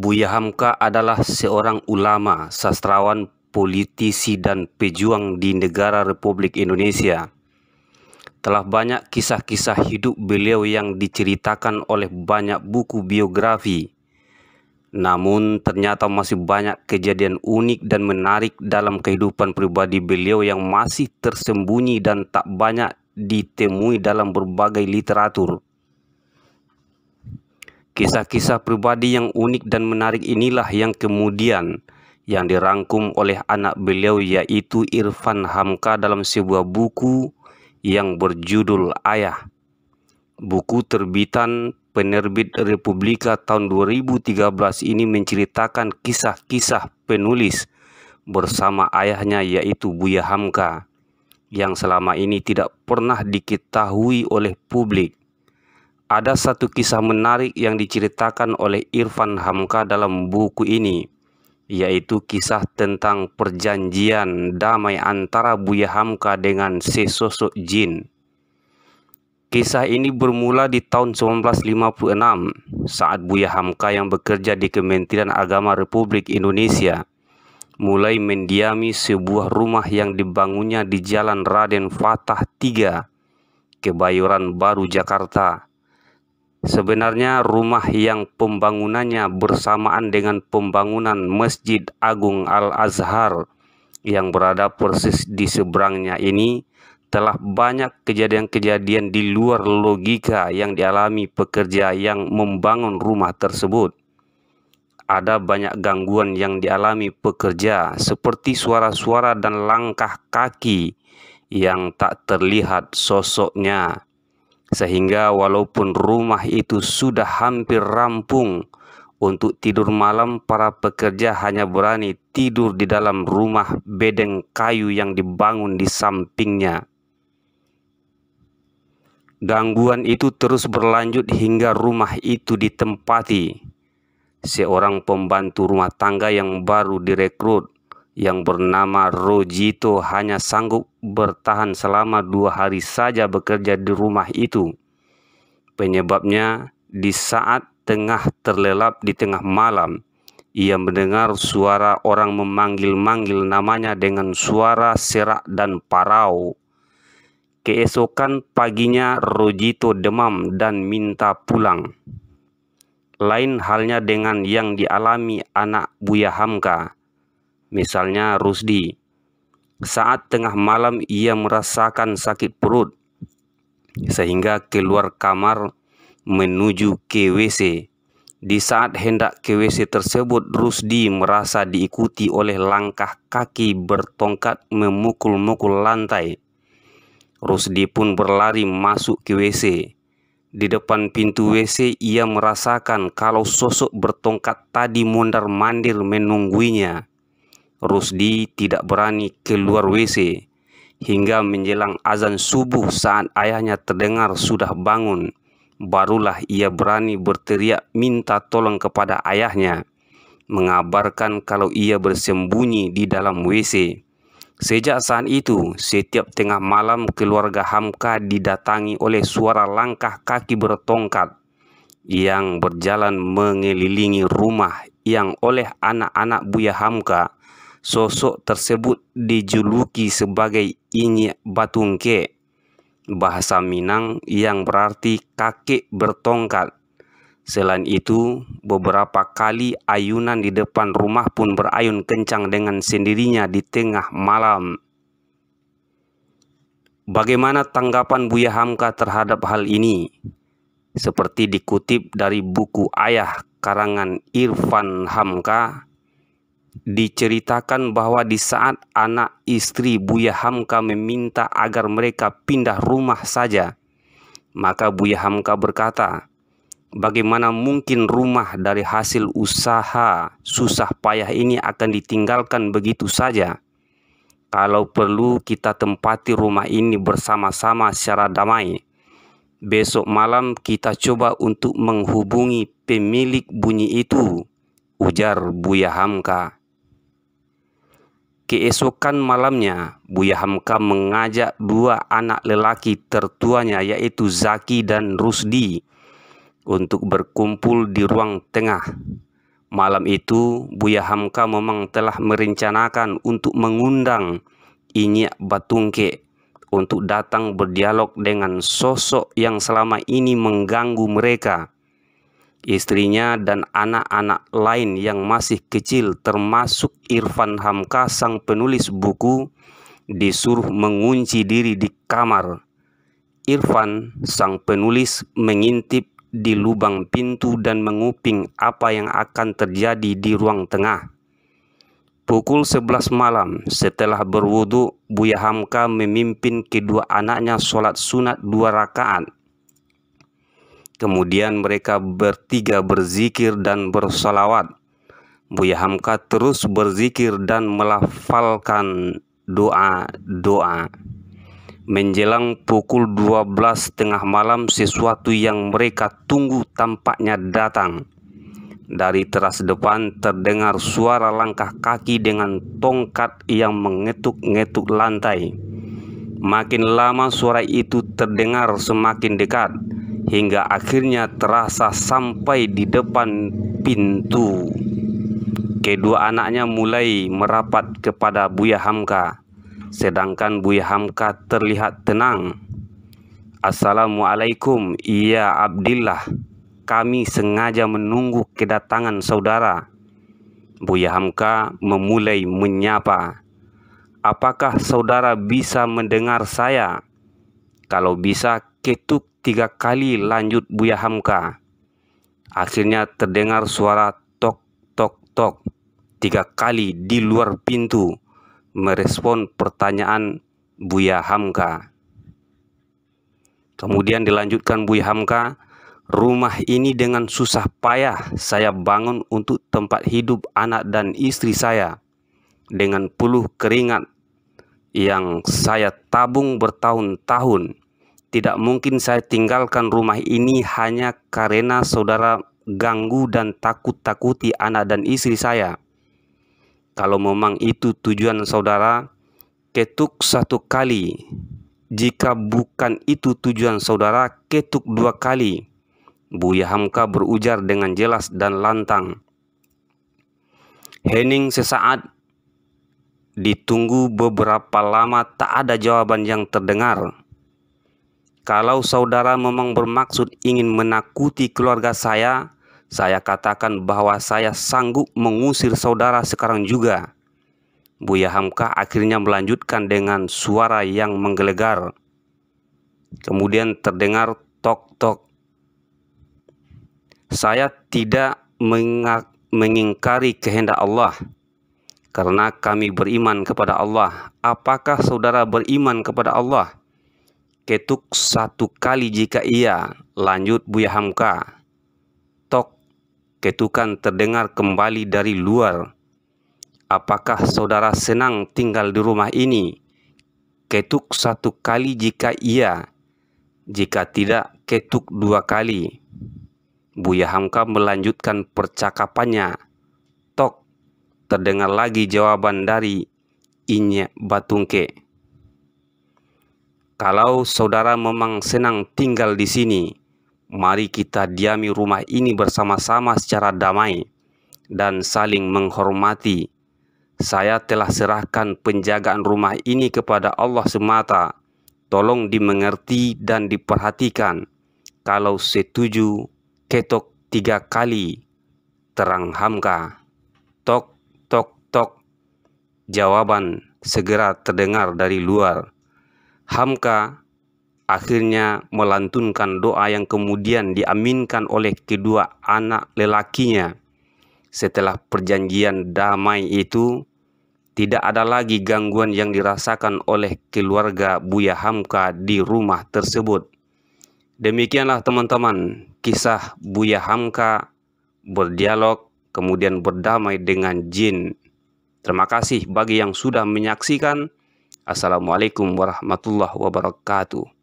Buya Hamka adalah seorang ulama, sastrawan, politisi, dan pejuang di negara Republik Indonesia. Telah banyak kisah-kisah hidup beliau yang diceritakan oleh banyak buku biografi. Namun ternyata masih banyak kejadian unik dan menarik dalam kehidupan pribadi beliau yang masih tersembunyi dan tak banyak ditemui dalam berbagai literatur. Kisah-kisah pribadi yang unik dan menarik inilah yang kemudian yang dirangkum oleh anak beliau, yaitu Irfan Hamka, dalam sebuah buku yang berjudul Ayah. Buku terbitan penerbit Republika tahun 2013 ini menceritakan kisah-kisah penulis bersama ayahnya, yaitu Buya Hamka, yang selama ini tidak pernah diketahui oleh publik. Ada satu kisah menarik yang diceritakan oleh Irfan Hamka dalam buku ini, yaitu kisah tentang perjanjian damai antara Buya Hamka dengan sesosok jin. Kisah ini bermula di tahun 1956 saat Buya Hamka yang bekerja di Kementerian Agama Republik Indonesia mulai mendiami sebuah rumah yang dibangunnya di Jalan Raden Fatah 3, Kebayoran Baru, Jakarta. Sebenarnya rumah yang pembangunannya bersamaan dengan pembangunan Masjid Agung Al-Azhar yang berada persis di seberangnya ini telah banyak kejadian-kejadian di luar logika yang dialami pekerja yang membangun rumah tersebut. Ada banyak gangguan yang dialami pekerja, seperti suara-suara dan langkah kaki yang tak terlihat sosoknya. Sehingga walaupun rumah itu sudah hampir rampung, untuk tidur malam para pekerja hanya berani tidur di dalam rumah bedeng kayu yang dibangun di sampingnya. Gangguan itu terus berlanjut hingga rumah itu ditempati seorang pembantu rumah tangga yang baru direkrut, yang bernama Rojito, hanya sanggup bertahan selama 2 hari saja bekerja di rumah itu. Penyebabnya, di saat tengah terlelap di tengah malam, ia mendengar suara orang memanggil-manggil namanya dengan suara serak dan parau. Keesokan paginya Rojito demam dan minta pulang. Lain halnya dengan yang dialami anak Buya Hamka, misalnya Rusdi. Saat tengah malam ia merasakan sakit perut, sehingga keluar kamar menuju ke WC. Di saat hendak ke WC tersebut, Rusdi merasa diikuti oleh langkah kaki bertongkat memukul-mukul lantai. Rusdi pun berlari masuk ke WC. Di depan pintu WC ia merasakan kalau sosok bertongkat tadi mondar-mandir menungguinya. Rusdi tidak berani keluar WC hingga menjelang azan subuh. Saat ayahnya terdengar sudah bangun, barulah ia berani berteriak minta tolong kepada ayahnya, mengabarkan kalau ia bersembunyi di dalam WC. Sejak saat itu, setiap tengah malam keluarga Hamka didatangi oleh suara langkah kaki bertongkat yang berjalan mengelilingi rumah, yang oleh anak-anak Buya Hamka sosok tersebut dijuluki sebagai Inyi Batungke, bahasa Minang yang berarti kakek bertongkat. Selain itu, beberapa kali ayunan di depan rumah pun berayun kencang dengan sendirinya di tengah malam. Bagaimana tanggapan Buya Hamka terhadap hal ini? Seperti dikutip dari buku Ayah karangan Irfan Hamka, diceritakan bahwa di saat anak istri Buya Hamka meminta agar mereka pindah rumah saja, maka Buya Hamka berkata, bagaimana mungkin rumah dari hasil usaha susah payah ini akan ditinggalkan begitu saja? Kalau perlu kita tempati rumah ini bersama-sama secara damai. Besok malam kita coba untuk menghubungi pemilik bunyi itu, ujar Buya Hamka. Keesokan malamnya, Buya Hamka mengajak 2 anak lelaki tertuanya, yaitu Zaki dan Rusdi, untuk berkumpul di ruang tengah. Malam itu Buya Hamka memang telah merencanakan untuk mengundang Inyak Batungke untuk datang berdialog dengan sosok yang selama ini mengganggu mereka. Istrinya dan anak-anak lain yang masih kecil termasuk Irfan Hamka sang penulis buku disuruh mengunci diri di kamar. Irfan sang penulis mengintip di lubang pintu dan menguping apa yang akan terjadi di ruang tengah. Pukul 11 malam setelah berwudu, Buya Hamka memimpin kedua anaknya sholat sunat 2 rakaat. Kemudian mereka bertiga berzikir dan bersalawat. Buya Hamka terus berzikir dan melafalkan doa-doa. Menjelang pukul 12 tengah malam, sesuatu yang mereka tunggu tampaknya datang. Dari teras depan terdengar suara langkah kaki dengan tongkat yang mengetuk-ngetuk lantai. Makin lama suara itu terdengar semakin dekat, hingga akhirnya terasa sampai di depan pintu. Kedua anaknya mulai merapat kepada Buya Hamka, sedangkan Buya Hamka terlihat tenang. "Assalamualaikum, iya Abdillah. Kami sengaja menunggu kedatangan saudara." Buya Hamka memulai menyapa. "Apakah saudara bisa mendengar saya?" "Kalau bisa, ketuk 3 kali," lanjut Buya Hamka. Akhirnya terdengar suara tok tok tok 3 kali di luar pintu, merespon pertanyaan Buya Hamka. Kemudian dilanjutkan Buya Hamka, "Rumah ini dengan susah payah saya bangun untuk tempat hidup anak dan istri saya. Dengan peluh keringat yang saya tabung bertahun-tahun. Tidak mungkin saya tinggalkan rumah ini hanya karena saudara ganggu dan takut-takuti anak dan istri saya. Kalau memang itu tujuan saudara, ketuk 1 kali. Jika bukan itu tujuan saudara, ketuk 2 kali. Buya Hamka berujar dengan jelas dan lantang. Hening sesaat. Ditunggu beberapa lama, tak ada jawaban yang terdengar. "Kalau saudara memang bermaksud ingin menakuti keluarga saya katakan bahwa saya sanggup mengusir saudara sekarang juga." Buya Hamka akhirnya melanjutkan dengan suara yang menggelegar. Kemudian terdengar tok-tok. "Saya tidak mengingkari kehendak Allah, karena kami beriman kepada Allah. Apakah saudara beriman kepada Allah?" "Ketuk 1 kali jika iya," lanjut Buya Hamka. Tok, ketukan terdengar kembali dari luar. "Apakah saudara senang tinggal di rumah ini?" "Ketuk 1 kali jika iya. Jika tidak, ketuk 2 kali. Buya Hamka melanjutkan percakapannya. Tok, terdengar lagi jawaban dari Inyak Batungke. "Kalau saudara memang senang tinggal di sini, mari kita diami rumah ini bersama-sama secara damai dan saling menghormati. Saya telah serahkan penjagaan rumah ini kepada Allah semata. Tolong dimengerti dan diperhatikan. Kalau setuju, ketok 3 kali," terang Hamka. Tok, tok, tok. Jawaban segera terdengar dari luar. Hamka akhirnya melantunkan doa yang kemudian diaminkan oleh kedua anak lelakinya. Setelah perjanjian damai itu, tidak ada lagi gangguan yang dirasakan oleh keluarga Buya Hamka di rumah tersebut. Demikianlah teman-teman, kisah Buya Hamka berdialog kemudian berdamai dengan jin. Terima kasih bagi yang sudah menyaksikan. Assalamualaikum warahmatullahi wabarakatuh.